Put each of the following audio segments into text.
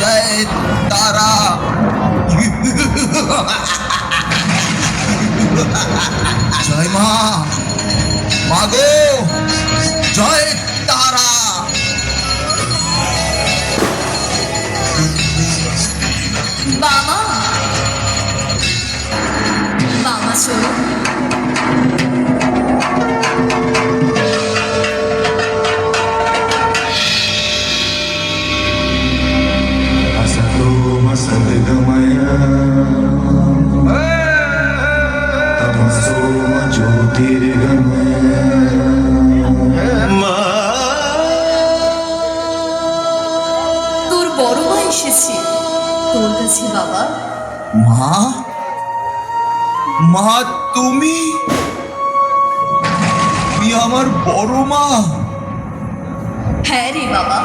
জয় তারা। জয় মা, মাগো জয় তারা। বাবা, বাবা চলো। असतो सद्गमय तमसो ज्योतिर्गमय। তোর বড় মা এসেছে তোর কাছে বাবা। মা, মা তুমি তুমি আমার বড় মা। হ্যাঁ রে বাবা,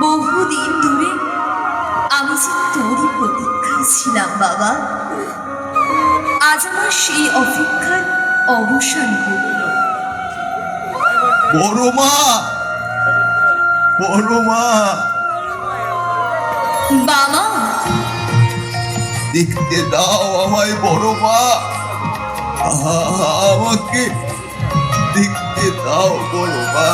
বহুদিন ধরে আমি যে তোরই প্রতীক্ষায় ছিলাম বাবা। আজ আমার সেই অপেক্ষার অবসান ঘটল। বড় মা, বড় মা, বাবা দেখতে দাও আমায় বড় মা। আমাকে দেখতে দাও বড় মা।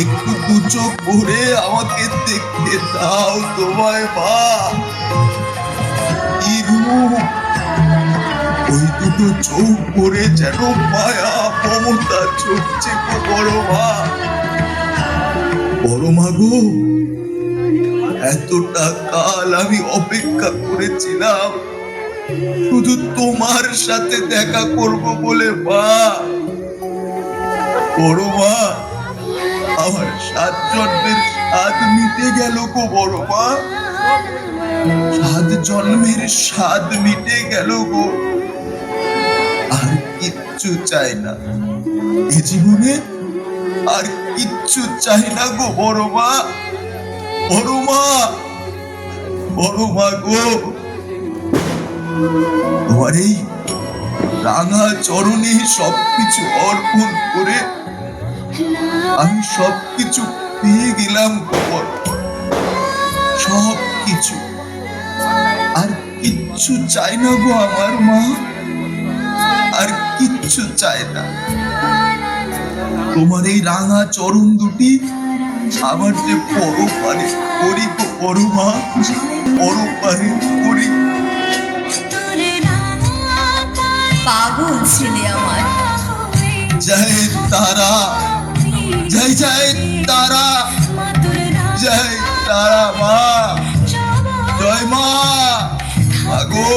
একটু দু চোখ ভরে আমাকে দেখতে দাও তোমায় মা। কি রূপ, ওই দুটো চোখ ভরে যেন মায়া মমতা চলছে গো বড় মা। বড় মা গো, এতটা কাল আমি অপেক্ষা করেছিলাম শুধু তোমার সাথে দেখা করব বলে মা। বড় মা, আমার 7 জন্মের স্বাদ মিটে গেল গো বড় মা। 7 জন্মের স্বাদ মিটে গেল গো। আর কিচ্ছু চাই না এ জীবনে, আর কিচ্ছু চাই না গো বড় মা। বড় মা, বড় মা গো, তোমার এই রাঙা চরণে সবকিছু অর্পণ করে আমি সবকিছু পেয়ে গেলাম গো বড়। সবকিছু, আর কিচ্ছু চাই না গো আমার মা। আর কিচ্ছু চাই না। তোমার এই রাঙা চরণ দুটি আমার যে পরপারে করি গো বড় মা, পরপারে করি। পাগল ছেলে আমার। জয় তারা, জয় জয় তারা, জয় তারা মা। জয় মা, মাগো।